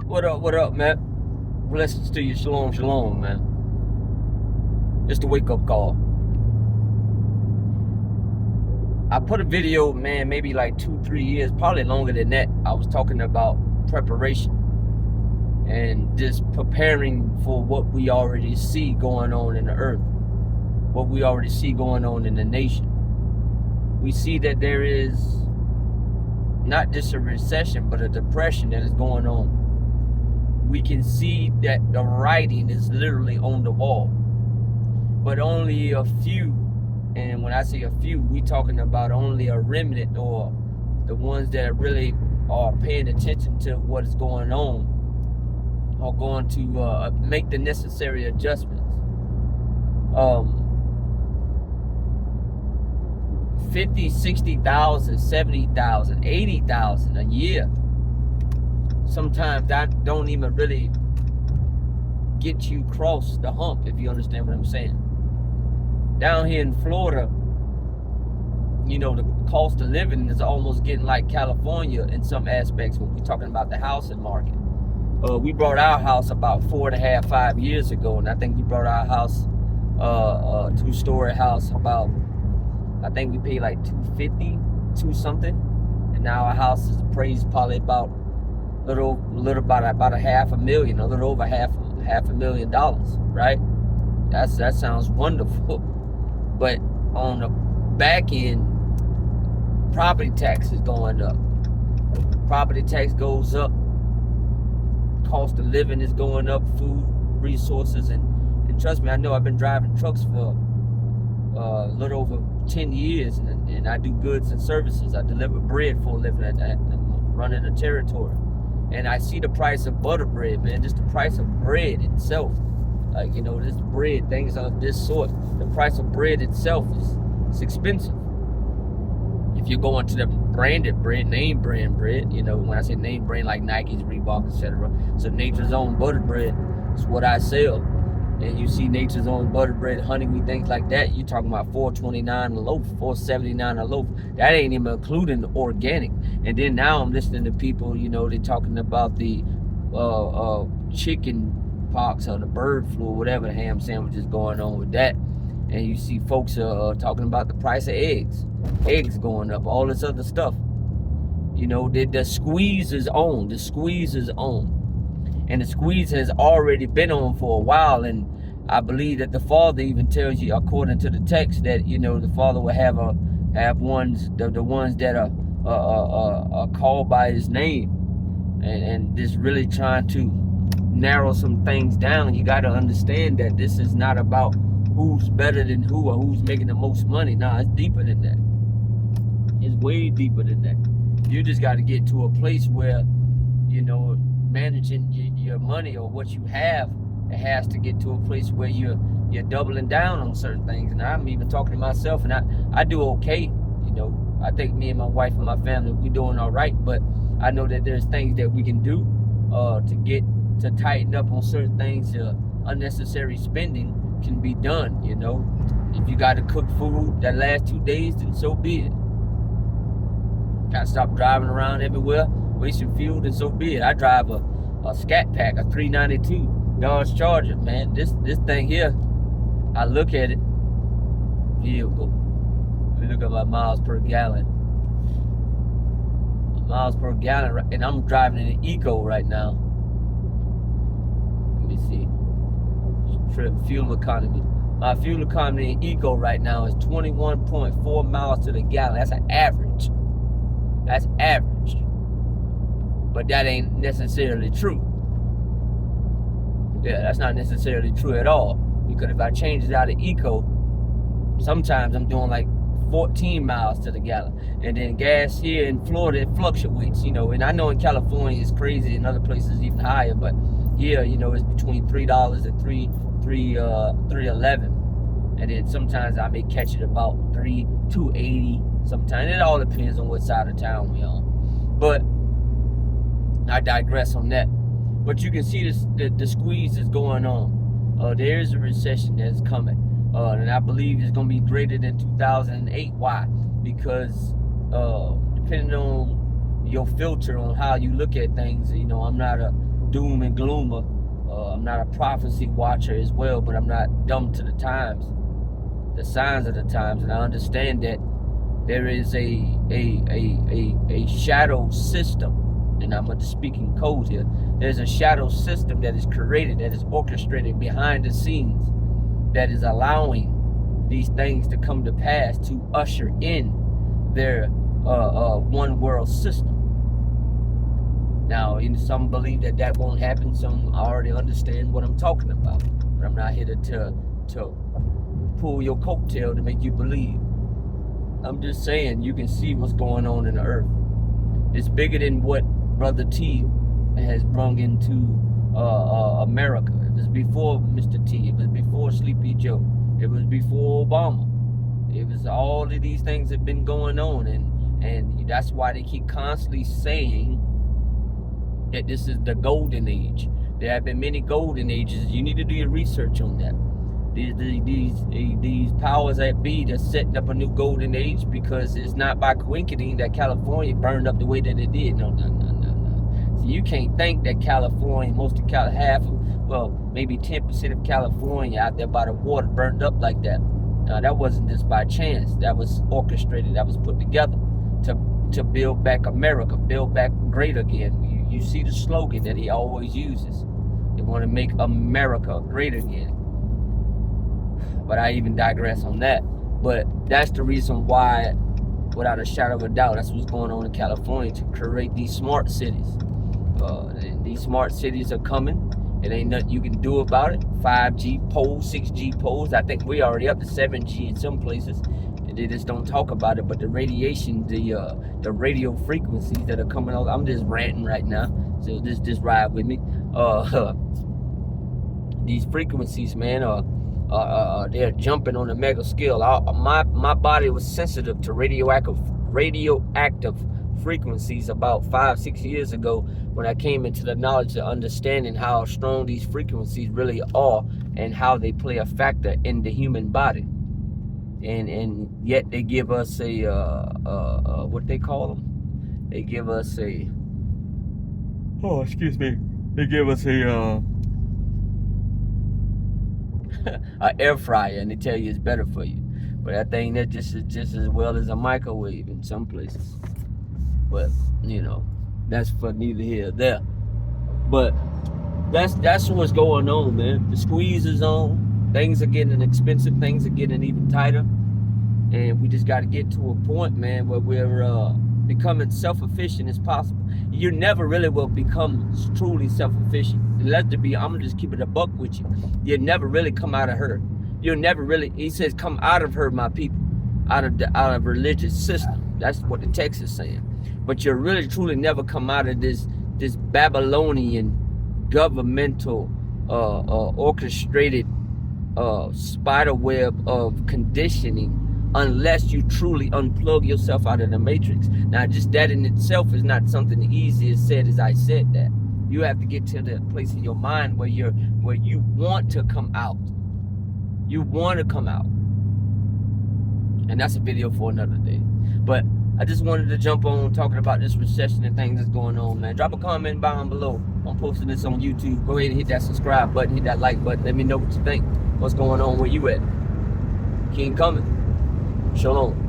What up, man? Blessings to you. Shalom, shalom, man. Just a wake-up call. I put a video, man, maybe like 2-3 years, probably longer than that. I was talking about preparation and just preparing for what we already see going on in the earth, what we already see going on in the nation. We see that there is not just a recession, but a depression that is going on. We can see that the writing is literally on the wall, but only a few, and when I say a few, we talking about only a remnant, or the ones that really are paying attention to what is going on, are going to make the necessary adjustments. 50, 60,000, 70,000, 80,000 a year. Sometimes that don't even really get you across the hump, if you understand what I'm saying. Down here in Florida, you know, the cost of living is almost getting like California in some aspects when we're talking about the housing market. We brought our house about 4.5, 5 years ago, and I think we brought our house, a 2-story house, about, I think we paid like $250 something, and now our house is appraised probably about about $500,000, a little over half $500,000, right? That sounds wonderful, but on the back end, property tax is going up. Property tax goes up. Cost of living is going up. Food, resources, and trust me, I know I've been driving trucks for a little over 10 years, and I do goods and services. I deliver bread for a living. I'm running a territory. And I see the price of butter bread, man. Just the price of bread itself. Like, you know, this bread, things of this sort. The price of bread itself is expensive. If you're going to the branded bread, name brand bread, you know, when I say name brand, like Nike's, Reebok, etc. So Nature's Own butter bread is what I sell. And you see Nature's Own butter bread, honey wheat, things like that, you're talking about $4.29 a loaf, $4.79 a loaf. That ain't even including the organic. And then now I'm listening to people, you know, they're talking about the chicken pox or the bird flu, or whatever the ham sandwich is going on with that. And you see folks talking about the price of eggs going up, all this other stuff. You know, the squeeze is on. The squeeze is on. And the squeeze has already been on for a while, and I believe that the Father even tells you, according to the text, that, you know, the Father will have ones, the ones that are called by His name, and just really trying to narrow some things down. You got to understand that this is not about who's better than who or who's making the most money. Nah, it's deeper than that. It's way deeper than that. You just got to get to a place where, you know, managing your money or what you have, it has to get to a place where you're doubling down on certain things. And I'm even talking to myself, and I do okay. You know, I think me and my wife and my family, we doing all right, but I know that there's things that we can do to tighten up on certain things. Unnecessary spending can be done, you know. If you got to cook food that lasts 2 days, then so be it. Got to stop driving around everywhere, wasting fuel, then so be it. I drive a Scat Pack, a 392 Dodge Charger, man. This thing here, I look at it, vehicle. Let me look at my miles per gallon. Miles per gallon, and I'm driving in an Eco right now. Let me see. Fuel economy. My fuel economy in Eco right now is 21.4 miles to the gallon. That's an average. That's average. But that ain't necessarily true. Yeah, that's not necessarily true at all. Because if I change it out of Eco, sometimes I'm doing like 14 miles to the gallon. And then gas here in Florida, it fluctuates, you know. And I know in California it's crazy, in other places even higher, but here, you know, it's between $3 and $3.11. And then sometimes I may catch it about $2.80 sometimes. It all depends on what side of town we on. But I digress on that. But you can see this, the squeeze is going on. There is a recession that's coming. And I believe it's going to be greater than 2008. Why? Because depending on your filter on how you look at things, you know, I'm not a doom and gloomer. I'm not a prophecy watcher as well, but I'm not dumb to the times, the signs of the times, and I understand that there is a shadow system, and I'm just speaking code here. There's a shadow system that is created, that is orchestrated behind the scenes, that is allowing these things to come to pass to usher in their one world system. Now, some believe that won't happen. Some already understand what I'm talking about, but I'm not here to pull your coattail to make you believe. I'm just saying you can see what's going on in the earth. It's bigger than what Brother T has brung into America. It was before Mr. T. It was before Sleepy Joe. It was before Obama. It was all of these things have been going on, and that's why they keep constantly saying that this is the golden age. There have been many golden ages. You need to do your research on that. These powers that be that's setting up a new golden age, because it's not by coincidence that California burned up the way that it did. No. So you can't think that California, most of maybe 10% of California out there by the water burned up like that. That wasn't just by chance. That was orchestrated. That was put together to build back America, build back great again. You see the slogan that he always uses. They want to make America great again. But I even digress on that. But that's the reason why, without a shadow of a doubt, that's what's going on in California, to create these smart cities. And these smart cities are coming. It ain't nothing you can do about it. 5G poles, 6G poles. I think we already up to 7G in some places. And they just don't talk about it. But the radiation, the radio frequencies that are coming out, I'm just ranting right now. So just ride with me. These frequencies, man, they're jumping on a mega scale. My body was sensitive to radioactive frequencies about 5-6 years ago, when I came into the knowledge of understanding how strong these frequencies really are and how they play a factor in the human body. And yet they give us a what they call them? They give us a They give us a an air fryer, and they tell you it's better for you. But I think that just as well as a microwave in some places. But that's for neither here nor there. But that's what's going on, man. The squeeze is on. Things are getting expensive. Things are getting even tighter, and we just got to get to a point, man, where we're becoming self-efficient as possible. You never really will become truly self-efficient. I'm gonna just keep it a buck with you. You never really come out of her. You'll never really. He says, "Come out of her, my people, out of religious system." That's what the text is saying. But you'll really truly never come out of this Babylonian governmental orchestrated spider web of conditioning, unless you truly unplug yourself out of the matrix. Now, just that in itself is not something easy as said as I said that. You have to get to the place in your mind where you want to come out. You want to come out. And that's a video for another day. But I just wanted to jump on talking about this recession and things that's going on, man. Drop a comment down below. I'm posting this on YouTube. Go ahead and hit that subscribe button, hit that like button. Let me know what you think. What's going on where you at? King coming. Shalom.